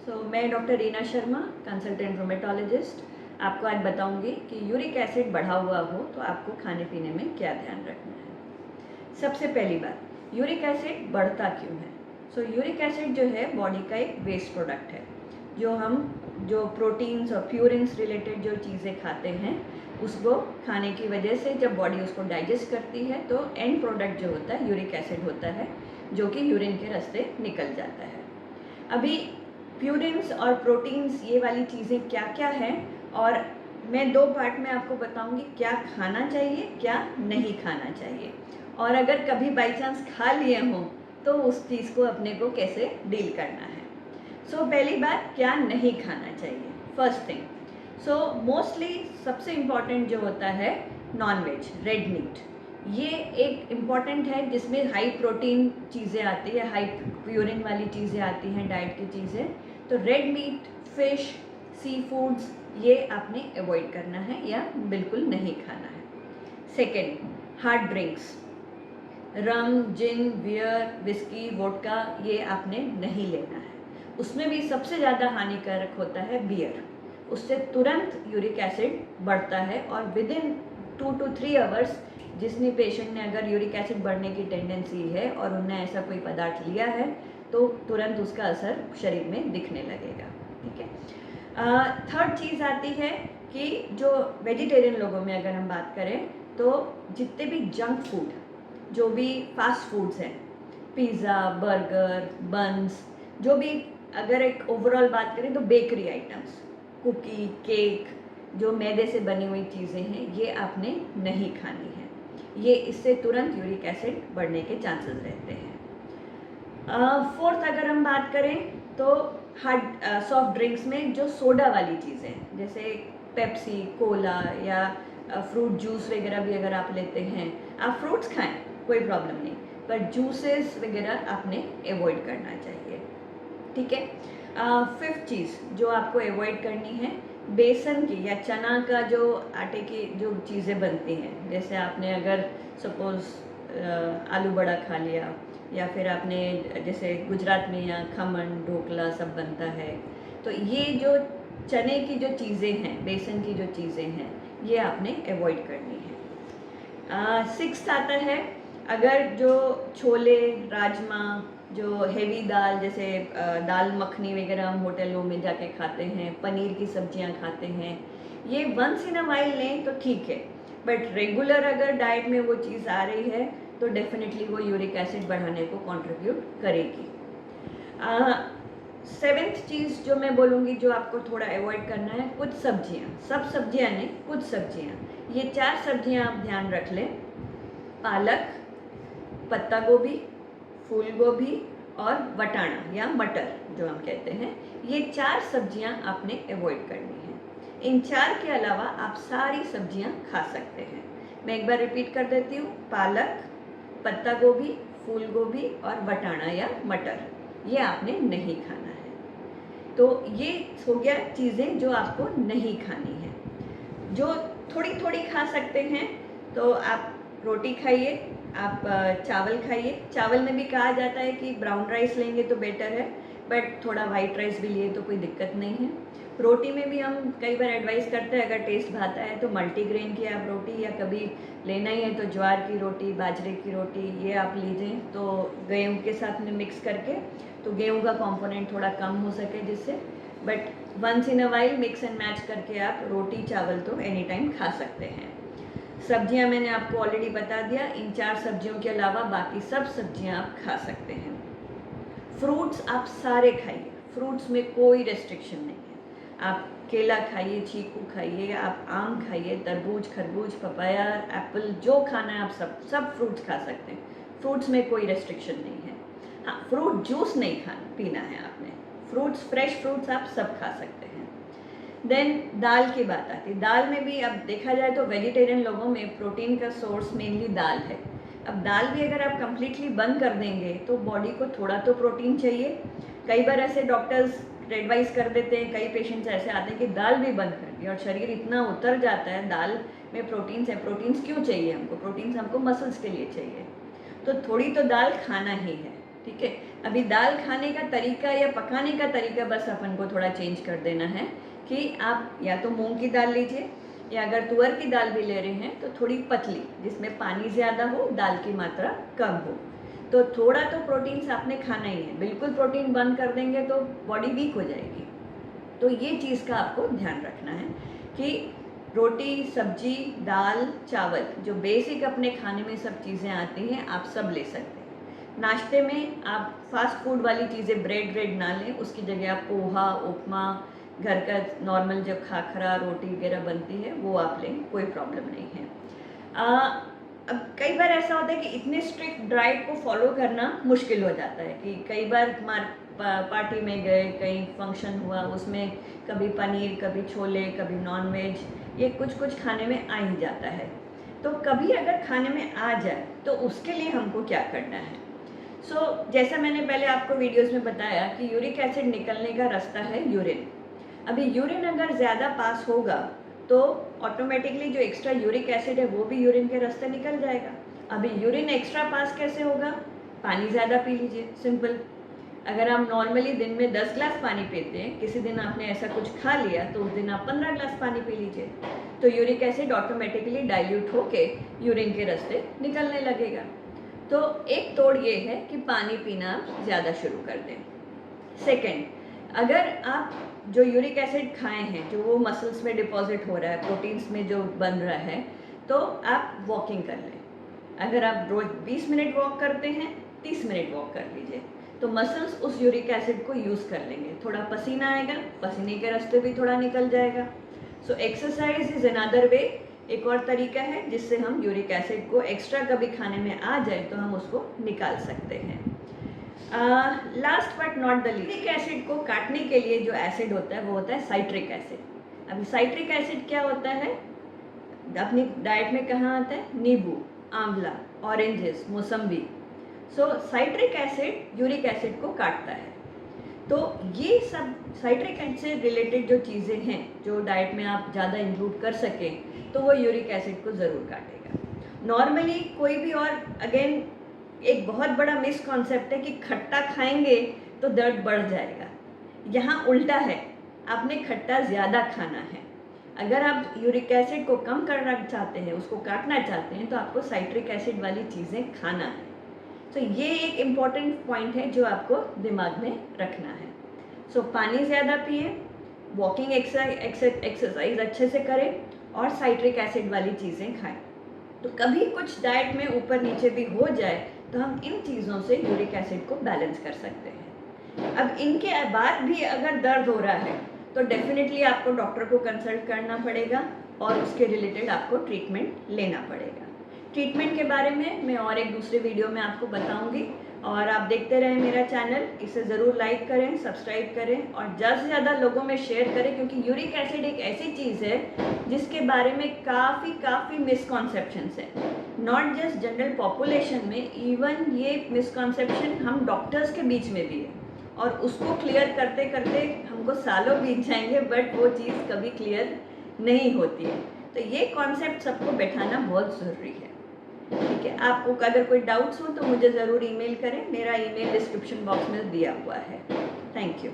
मैं doctor Reena Sharma, consultant rheumatologist, आपको आज बताऊंगी कि यूरिक एसिड बढ़ा हुआ हो तो आपको खाने पीने में क्या ध्यान रखना है। सबसे पहली बात, यूरिक एसिड बढ़ता क्यों है? यूरिक एसिड जो है बॉडी का एक वेस्ट प्रोडक्ट है। जो प्रोटीन्स और प्यूरिन्स रिलेटेड जो चीज़ें खाते हैं उसको खाने की वजह से जब बॉडी उसको डाइजेस्ट करती है तो एंड प्रोडक्ट जो होता है यूरिक एसिड होता है, जो कि यूरिन के रास्ते निकल जाता है। अभी प्यूरिन्स और प्रोटीन्स ये वाली चीज़ें क्या क्या हैं, और मैं 2 पार्ट में आपको बताऊंगी क्या खाना चाहिए क्या नहीं खाना चाहिए, और अगर कभी बाई चांस खा लिए हों तो उस चीज़ को अपने को कैसे डील करना है। पहली बात, क्या नहीं खाना चाहिए। फर्स्ट थिंग, मोस्टली सबसे इम्पॉर्टेंट जो होता है नॉन वेज, रेड मीट, ये एक इम्पॉर्टेंट है जिसमें हाई प्रोटीन चीज़ें आती है, हाई प्यूरिन वाली चीज़ें आती हैं, डाइट की चीज़ें। तो red meat, fish, sea foods ये आपने अवॉइड करना है या बिल्कुल नहीं खाना है। सेकेंड, हार्ड ड्रिंक्स, रम, जिन, बियर, विस्की, वोडका, ये आपने नहीं लेना है। उसमें भी सबसे ज़्यादा हानिकारक होता है बियर। उससे तुरंत यूरिक एसिड बढ़ता है और विदिन 2 to 3 आवर्स जिसने पेशेंट ने अगर यूरिक एसिड बढ़ने की टेंडेंसी है और उनने ऐसा कोई पदार्थ लिया है तो तुरंत उसका असर शरीर में दिखने लगेगा। ठीक है। थर्ड चीज़ आती है कि जो वेजिटेरियन लोगों में अगर हम बात करें तो जितने भी जंक फूड, जो भी फास्ट फूड्स हैं, पिज़्ज़ा, बर्गर, बन्स, जो भी अगर एक ओवरऑल बात करें तो बेकरी आइटम्स, कुकी, केक, जो मैदे से बनी हुई चीज़ें हैं, ये आपने नहीं खानी है। ये इससे तुरंत यूरिक एसिड बढ़ने के चांसेस रहते हैं। फोर्थ अगर हम बात करें तो हार्ड सॉफ्ट ड्रिंक्स में जो सोडा वाली चीज़ें जैसे पेप्सी, कोला या फ्रूट जूस वगैरह भी अगर आप लेते हैं, आप फ्रूट्स खाएं कोई प्रॉब्लम नहीं, पर जूसेस वगैरह आपने अवॉइड करना चाहिए। ठीक है। फिफ्थ चीज़ जो आपको अवॉइड करनी है, बेसन की या चना का जो आटे की जो चीज़ें बनती हैं, जैसे आपने अगर सपोज़ आलू बड़ा खा लिया, या फिर आपने जैसे गुजरात में यहाँ खमन, ढोकला सब बनता है, तो ये जो चने की जो चीज़ें हैं, बेसन की जो चीज़ें हैं, ये आपने अवॉइड करनी है। सिक्स्थ आता है, अगर जो छोले, राजमा, जो हेवी दाल जैसे दाल मखनी वगैरह हम होटलों में जाके खाते हैं, पनीर की सब्जियां खाते हैं, ये वंस इन अ वाइल लें तो ठीक है, बट रेगुलर अगर डाइट में वो चीज़ आ रही है तो डेफिनेटली वो यूरिक एसिड बढ़ाने को कंट्रीब्यूट करेगी। सेवेंथ चीज़ जो मैं बोलूँगी जो आपको थोड़ा अवॉइड करना है, कुछ सब्जियाँ, सब सब्जियाँ नहीं, कुछ सब्जियाँ, ये 4 सब्जियाँ आप ध्यान रख लें। पालक, पत्ता गोभी, फूल गोभी और वटाणा या मटर जो हम कहते हैं, ये 4 सब्जियां आपने अवॉइड करनी है। इन 4 के अलावा आप सारी सब्जियां खा सकते हैं। मैं एक बार रिपीट कर देती हूँ, पालक, पत्ता गोभी, फूल गोभी और वटाणा या मटर, ये आपने नहीं खाना है। तो ये हो गया चीज़ें जो आपको नहीं खानी है। जो थोड़ी थोड़ी खा सकते हैं तो आप रोटी खाइए, आप चावल खाइए। चावल में भी कहा जाता है कि ब्राउन राइस लेंगे तो बेटर है, बट थोड़ा वाइट राइस भी लिए तो कोई दिक्कत नहीं है। रोटी में भी हम कई बार एडवाइस करते हैं, अगर टेस्ट भाता है तो मल्टीग्रेन की आप रोटी, या कभी लेना ही है तो ज्वार की रोटी, बाजरे की रोटी, ये आप लीजिए तो गेहूँ के साथ में मिक्स करके, तो गेहूँ का कंपोनेंट थोड़ा कम हो सके जिससे, but once in a while mix and match करके आप रोटी चावल तो एनी टाइम खा सकते हैं। सब्जियां मैंने आपको ऑलरेडी बता दिया, इन 4 सब्जियों के अलावा बाकी सब सब्जियां आप खा सकते हैं। फ्रूट्स आप सारे खाइए, फ्रूट्स में कोई रेस्ट्रिक्शन नहीं है। आप केला खाइए, चीकू खाइए, आप आम खाइए, तरबूज, खरबूज, पपाया, एप्पल, जो खाना है आप सब फ्रूट्स खा सकते हैं। फ्रूट्स में कोई रेस्ट्रिक्शन नहीं है। हाँ, फ्रूट जूस नहीं पीना है आपने, फ्रूट्स, फ्रेश फ्रूट्स आप सब खा सकते हैं। देन दाल की बात आती है। दाल में भी अब देखा जाए तो वेजिटेरियन लोगों में प्रोटीन का सोर्स मेनली दाल है। अब दाल भी अगर आप कम्प्लीटली बंद कर देंगे तो बॉडी को थोड़ा तो प्रोटीन चाहिए। कई बार ऐसे डॉक्टर्स एडवाइस कर देते हैं, कई पेशेंट्स ऐसे आते हैं कि दाल भी बंद कर दी और शरीर इतना उतर जाता है, दाल में प्रोटीन्स है। प्रोटीन्स क्यों चाहिए हमको? प्रोटीन्स हमको मसल्स के लिए चाहिए, तो थोड़ी तो दाल खाना ही है। ठीक है। अभी दाल खाने का तरीका या पकाने का तरीका बस अपन को थोड़ा चेंज कर देना है कि आप या तो मूंग की दाल लीजिए, या अगर तुअर की दाल भी ले रहे हैं तो थोड़ी पतली, जिसमें पानी ज़्यादा हो, दाल की मात्रा कम हो। तो थोड़ा तो प्रोटीन्स आपने खाना ही है, बिल्कुल प्रोटीन बंद कर देंगे तो बॉडी वीक हो जाएगी। तो ये चीज़ का आपको ध्यान रखना है कि रोटी, सब्जी, दाल, चावल, जो बेसिक अपने खाने में सब चीज़ें आती हैं, आप सब ले सकते हैं। नाश्ते में आप फास्ट फूड वाली चीज़ें ब्रेड ना लें, उसकी जगह आप पोहा, उपमा, घर का नॉर्मल जो खाखरा रोटी वगैरह बनती है वो आप लें, कोई प्रॉब्लम नहीं है। अब कई बार ऐसा होता है कि इतने स्ट्रिक्ट डाइट को फॉलो करना मुश्किल हो जाता है कि कई बार पार्टी में गए, कहीं फंक्शन हुआ, उसमें कभी पनीर, कभी छोले, कभी नॉनवेज, ये कुछ खाने में आ ही जाता है। तो कभी अगर खाने में आ जाए तो उसके लिए हमको क्या करना है? जैसा मैंने पहले आपको वीडियोस में बताया कि यूरिक एसिड निकलने का रास्ता है यूरिन। अभी यूरिन अगर ज़्यादा पास होगा तो ऑटोमेटिकली जो एक्स्ट्रा यूरिक एसिड है वो भी यूरिन के रास्ते निकल जाएगा। अभी यूरिन एक्स्ट्रा पास कैसे होगा? पानी ज़्यादा पी लीजिए, सिंपल। अगर आप नॉर्मली दिन में 10 ग्लास पानी पीते हैं, किसी दिन आपने ऐसा कुछ खा लिया तो उस दिन आप 15 ग्लास पानी पी लीजिए, तो यूरिक एसिड ऑटोमेटिकली डाइल्यूट होके यूरिन के रास्ते निकलने लगेगा। तो एक तोड़ ये है कि पानी पीना ज़्यादा शुरू कर दें। सेकेंड, अगर आप जो यूरिक एसिड खाए हैं, जो वो मसल्स में डिपॉजिट हो रहा है, प्रोटीन्स में जो बन रहा है, तो आप वॉकिंग कर लें। अगर आप रोज 20 मिनट वॉक करते हैं, 30 मिनट वॉक कर लीजिए, तो मसल्स उस यूरिक एसिड को यूज़ कर लेंगे। थोड़ा पसीना आएगा, पसीने के रास्ते भी थोड़ा निकल जाएगा। So exercise is another way, एक और तरीका है जिससे हम यूरिक एसिड को एक्स्ट्रा कभी खाने में आ जाए तो हम उसको निकाल सकते हैं। Last but not the least, uric acid को काटने के लिए जो एसिड होता है वो होता है साइट्रिक एसिड। अभी साइट्रिक एसिड क्या होता है? अपनी डाइट में कहाँ आता है? नींबू, आंवला, ऑरेंजेस, मौसम्बी। साइट्रिक एसिड यूरिक एसिड को काटता है। तो ये सब साइट्रिक एसिड रिलेटेड जो चीज़ें हैं जो डाइट में आप ज़्यादा इंक्लूड कर सकें तो वो यूरिक एसिड को ज़रूर काटेगा। नॉर्मली कोई भी, और अगेन एक बहुत बड़ा मिसकॉन्सेप्ट है कि खट्टा खाएंगे तो दर्द बढ़ जाएगा। यहाँ उल्टा है, आपने खट्टा ज़्यादा खाना है। अगर आप यूरिक एसिड को कम करना चाहते हैं, उसको काटना चाहते हैं, तो आपको साइट्रिक एसिड वाली चीज़ें खाना है। तो ये एक इम्पॉर्टेंट पॉइंट है जो आपको दिमाग में रखना है। पानी ज़्यादा पिए, वॉकिंग एक्सरसाइज अच्छे से करें और साइट्रिक एसिड वाली चीज़ें खाएं। तो कभी कुछ डाइट में ऊपर नीचे भी हो जाए तो हम इन चीज़ों से यूरिक एसिड को बैलेंस कर सकते हैं। अब इनके बाद भी अगर दर्द हो रहा है तो डेफिनेटली आपको डॉक्टर को कंसल्ट करना पड़ेगा और उसके रिलेटेड आपको ट्रीटमेंट लेना पड़ेगा। ट्रीटमेंट के बारे में मैं और एक दूसरे वीडियो में आपको बताऊंगी, और आप देखते रहें मेरा चैनल। इसे ज़रूर लाइक करें, सब्सक्राइब करें और ज़्यादा से ज़्यादा लोगों में शेयर करें, क्योंकि यूरिक एसिड एक ऐसी चीज़ है जिसके बारे में काफ़ी मिसकॉन्सेप्शंस हैं। नॉट जस्ट जनरल पॉपुलेशन में, इवन ये मिसकॉन्सेप्शन हम डॉक्टर्स के बीच में भी है, और उसको क्लियर करते करते हमको सालों बीत जाएंगे, बट वो चीज़ कभी क्लियर नहीं होती है। तो ये कॉन्सेप्ट सबको बैठाना बहुत ज़रूरी है। ठीक है, आपको अगर कोई डाउट्स हो तो मुझे ज़रूर ईमेल करें, मेरा ईमेल डिस्क्रिप्शन बॉक्स में दिया हुआ है। Thank you.